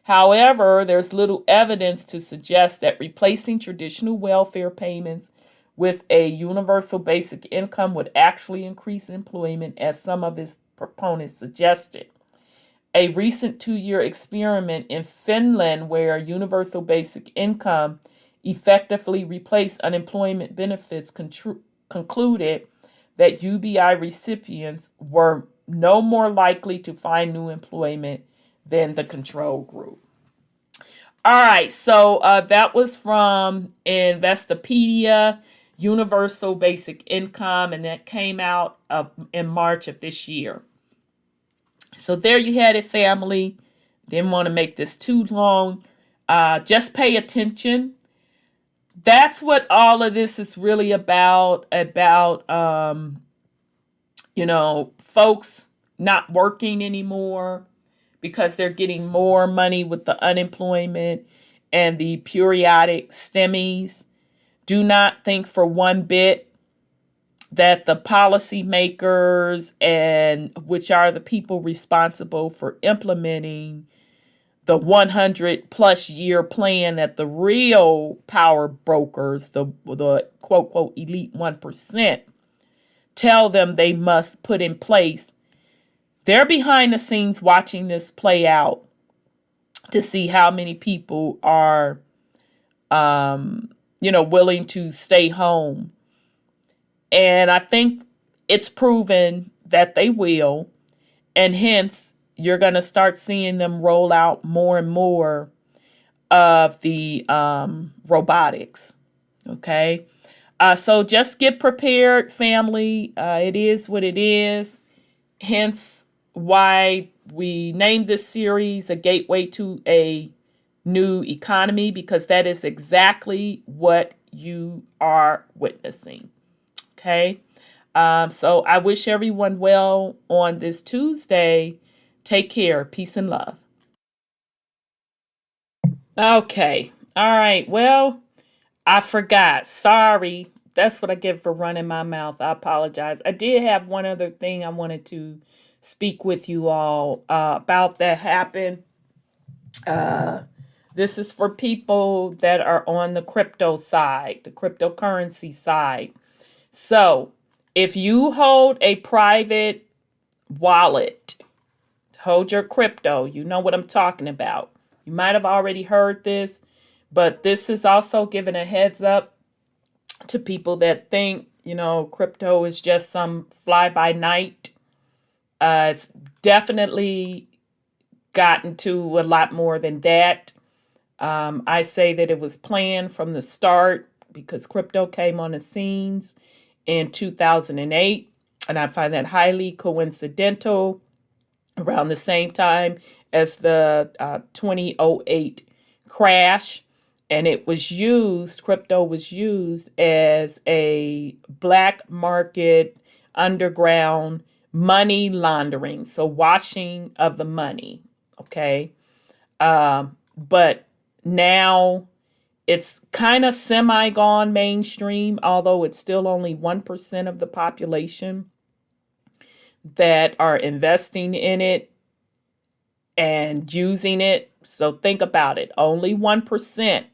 However, there's little evidence to suggest that replacing traditional welfare payments with a universal basic income would actually increase employment, as some of its proponents suggested. A recent 2-year experiment in Finland, where universal basic income effectively replaced unemployment benefits, concluded that UBI recipients were no more likely to find new employment than the control group. All right, so that was from Investopedia, Universal Basic Income, and that came out in March of this year. So there you had it, family. Didn't want to make this too long. Just pay attention. That's what all of this is really about, folks not working anymore because they're getting more money with the unemployment and the periodic stimmies. Do not think for one bit that the policymakers, and which are the people responsible for implementing the 100 plus year plan, that the real power brokers, the quote, quote, elite 1%, tell them they must put in place. They're behind the scenes watching this play out to see how many people are, willing to stay home. And I think it's proven that they will. And hence, you're going to start seeing them roll out more and more of the robotics. Okay. So just get prepared, family. It is what it is. Hence why we named this series A Gateway to a New Economy, because that is exactly what you are witnessing. Okay. So I wish everyone well on this Tuesday. Take care. Peace and love. Okay. All right. Well, I forgot. Sorry. That's what I get for running my mouth. I apologize. I did have one other thing I wanted to speak with you all about that happened. This is for people that are on the crypto side, the cryptocurrency side. So, if you hold a private wallet, hold your crypto, you know what I'm talking about. You might have already heard this, but this is also giving a heads up to people that think, crypto is just some fly by night. It's definitely gotten to a lot more than that. I say that it was planned from the start because crypto came on the scenes in 2008, and I find that highly coincidental around the same time as the 2008 crash. And crypto was used as a black market underground money laundering. So washing of the money. Okay. But now it's kind of semi-gone mainstream, although it's still only 1% of the population that are investing in it and using it. So think about it. Only 1%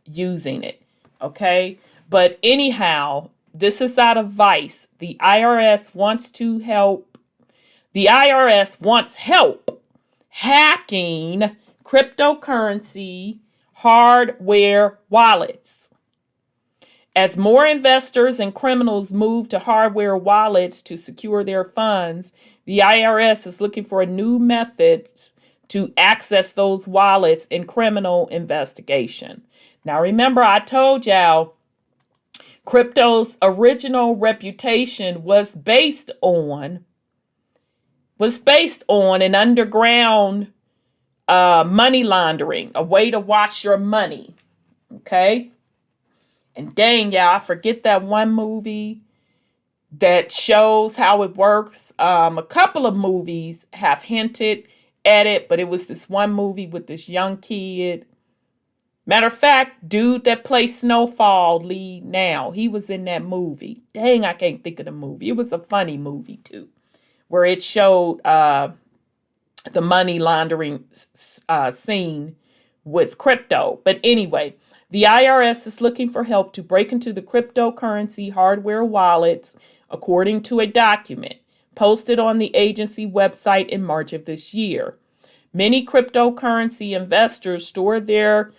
using it. Okay. But anyhow, this is out of Vice. The IRS wants help hacking cryptocurrency hardware wallets. As more investors and criminals move to hardware wallets to secure their funds, the IRS is looking for a new method to access those wallets in criminal investigation. Now, remember, I told y'all crypto's original reputation was based on an underground money laundering, a way to wash your money. Okay. And dang, y'all, I forget that one movie that shows how it works. A couple of movies have hinted at it, but it was this one movie with this young kid. Matter of fact, dude that plays Snowfall lead now, he was in that movie. Dang, I can't think of the movie. It was a funny movie too, where it showed the money laundering scene with crypto. But anyway, the IRS is looking for help to break into the cryptocurrency hardware wallets, according to a document posted on the agency website in March of this year. Many cryptocurrency investors store their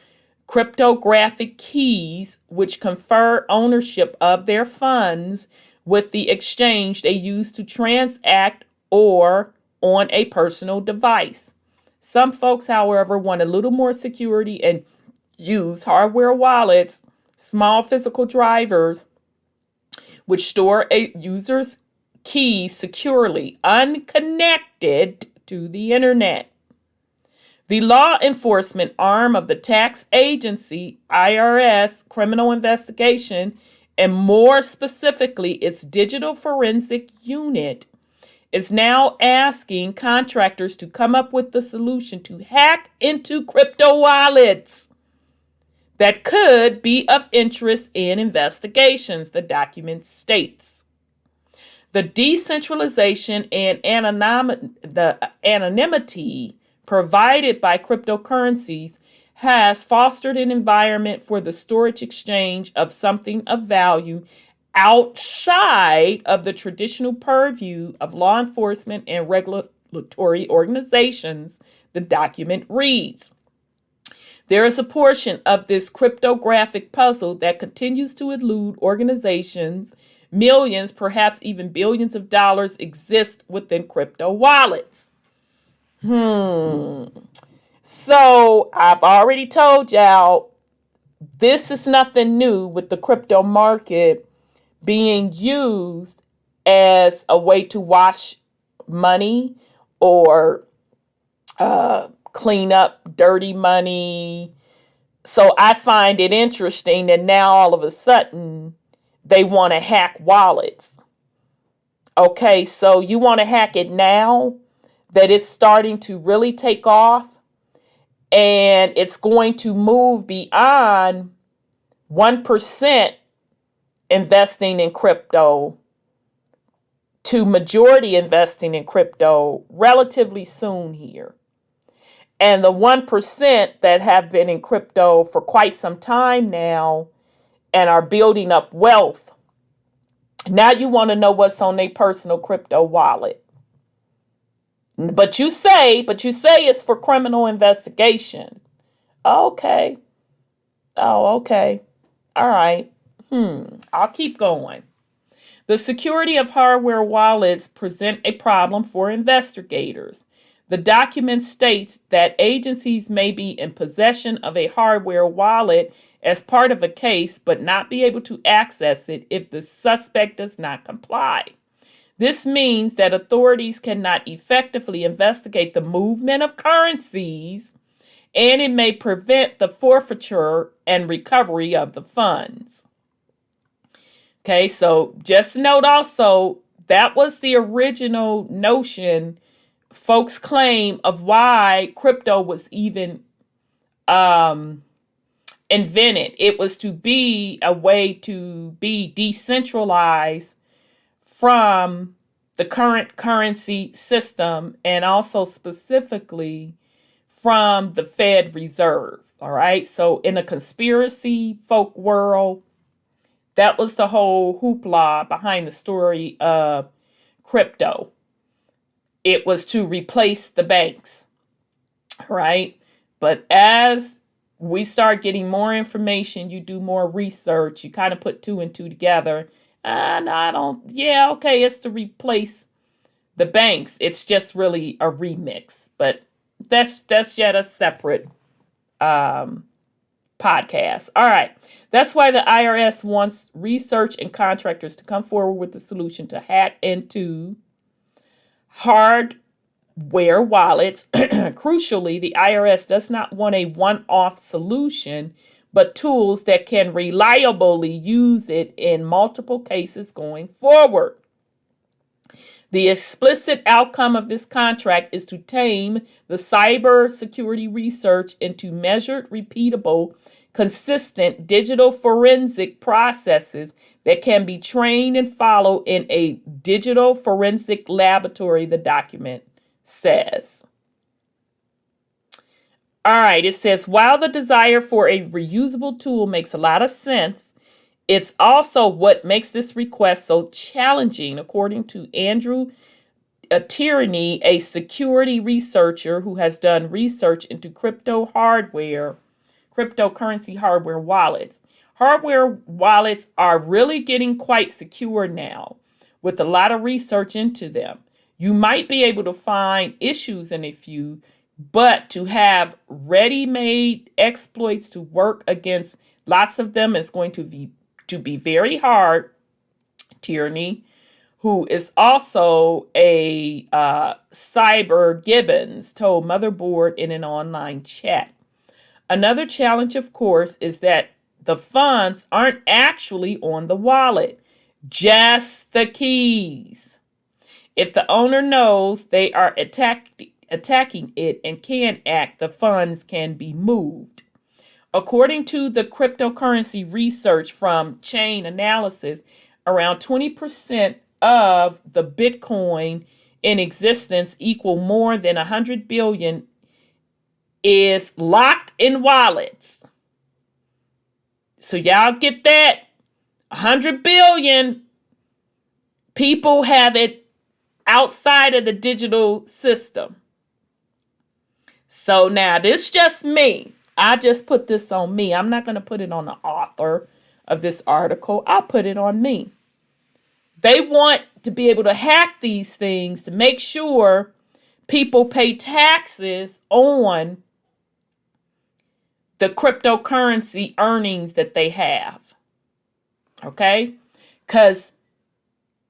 cryptographic keys, which confer ownership of their funds with the exchange they use to transact or on a personal device. Some folks, however, want a little more security and use hardware wallets, small physical drivers, which store a user's keys securely, unconnected to the internet. The law enforcement arm of the tax agency, IRS, criminal investigation, and more specifically, its digital forensic unit, is now asking contractors to come up with the solution to hack into crypto wallets that could be of interest in investigations, the document states. The decentralization and anonymity provided by cryptocurrencies has fostered an environment for the storage exchange of something of value outside of the traditional purview of law enforcement and regulatory organizations, the document reads. There is a portion of this cryptographic puzzle that continues to elude organizations. Millions, perhaps even billions of dollars exist within crypto wallets. So I've already told y'all this is nothing new with the crypto market being used as a way to wash money or clean up dirty money. So I find it interesting that now all of a sudden they want to hack wallets. Okay, so you want to hack it now that it's starting to really take off? And it's going to move beyond 1% investing in crypto to majority investing in crypto relatively soon here. And the 1% that have been in crypto for quite some time now and are building up wealth, now you want to know what's on their personal crypto wallet. But you say it's for criminal investigation. Okay. Oh, okay. All right. I'll keep going. The security of hardware wallets present a problem for investigators. The document states that agencies may be in possession of a hardware wallet as part of a case, but not be able to access it if the suspect does not comply. This means that authorities cannot effectively investigate the movement of currencies, and it may prevent the forfeiture and recovery of the funds. Okay, so just note also, that was the original notion folks claim of why crypto was even invented. It was to be a way to be decentralized from the current currency system, and also specifically from the Fed Reserve. All right. So in a conspiracy folk world, that was the whole hoopla behind the story of crypto. It was to replace the banks. Right. But as we start getting more information, you do more research, you kind of put two and two together. And it's to replace the banks. It's just really a remix. But that's yet a separate podcast. All right. That's why the IRS wants research and contractors to come forward with the solution to hack into hardware wallets. Crucially, the IRS does not want a one-off solution, but tools that can reliably use it in multiple cases going forward. The explicit outcome of this contract is to tame the cybersecurity research into measured, repeatable, consistent digital forensic processes that can be trained and followed in a digital forensic laboratory, the document says. All right, it says, while the desire for a reusable tool makes a lot of sense, it's also what makes this request so challenging, according to Andrew Tierney, a security researcher who has done research into cryptocurrency hardware wallets. Hardware wallets are really getting quite secure now, with a lot of research into them. You might be able to find issues in a few, but to have ready-made exploits to work against lots of them is going to be very hard. Tierney, who is also a cyber Gibbons, told Motherboard in an online chat. Another challenge, of course, is that the funds aren't actually on the wallet, just the keys. If the owner knows they are attacking it and can act, the funds can be moved. According to the cryptocurrency research from Chain Analysis, around 20% of the Bitcoin in existence, equal more than 100 billion, is locked in wallets. So y'all get that? 100 billion people have it outside of the digital system. So now this just me. I just put this on me. I'm not going to put it on the author of this article. I'll put it on me. They want to be able to hack these things to make sure people pay taxes on the cryptocurrency earnings that they have. Okay? Because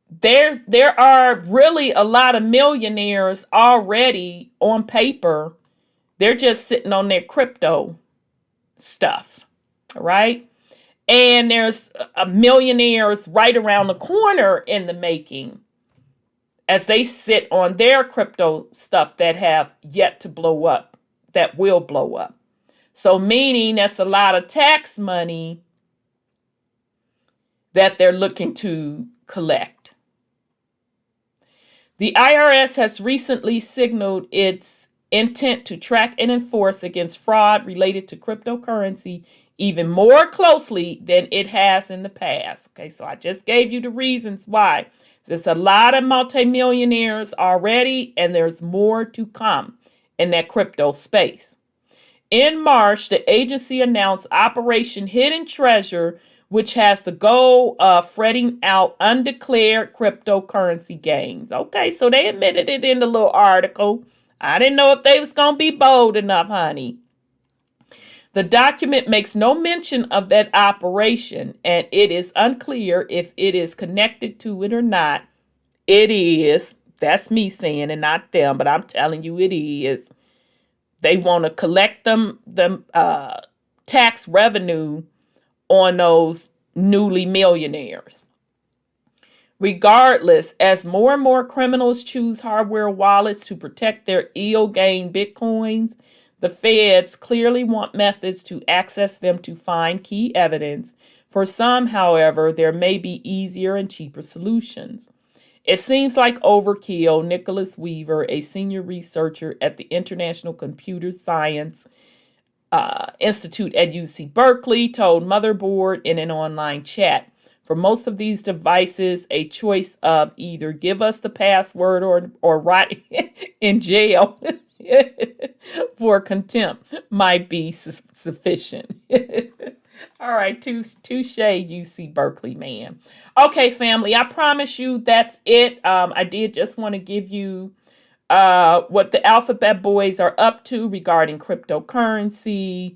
there are really a lot of millionaires already on paper. They're just sitting on their crypto stuff. All right? And there's millionaires right around the corner in the making as they sit on their crypto stuff that have yet to blow up that will blow up. So meaning that's a lot of tax money that they're looking to collect. The IRS has recently signaled its intent to track and enforce against fraud related to cryptocurrency even more closely than it has in the past. Okay, so I just gave you the reasons why. There's a lot of multimillionaires already, and there's more to come in that crypto space. In March, the agency announced Operation Hidden Treasure, which has the goal of ferreting out undeclared cryptocurrency gains. Okay, so they admitted it in the little article. I didn't know if they was going to be bold enough, honey. The document makes no mention of that operation, and it is unclear if it is connected to it or not. It is. That's me saying and not them, but I'm telling you it is. They want to collect them tax revenue on those newly millionaires. Regardless, as more and more criminals choose hardware wallets to protect their ill-gained bitcoins, the feds clearly want methods to access them to find key evidence. For some, however, there may be easier and cheaper solutions. It seems like overkill. Nicholas Weaver, a senior researcher at the International Computer Science Institute at UC Berkeley, told Motherboard in an online chat. For most of these devices, a choice of either give us the password or rot in jail for contempt might be sufficient. All right, touche, UC Berkeley man. Okay, family, I promise you that's it. I did just want to give you what the Alphabet Boys are up to regarding cryptocurrency,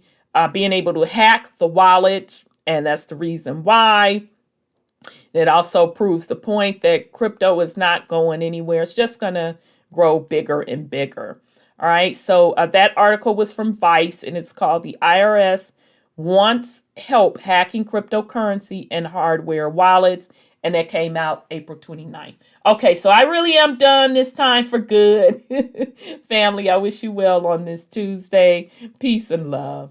being able to hack the wallets, and that's the reason why. It also proves the point that crypto is not going anywhere. It's just going to grow bigger and bigger. All right, so that article was from Vice, and it's called "The IRS Wants Help Hacking Cryptocurrency and Hardware Wallets," and that came out April 29th. Okay, so I really am done this time for good. Family, I wish you well on this Tuesday. Peace and love.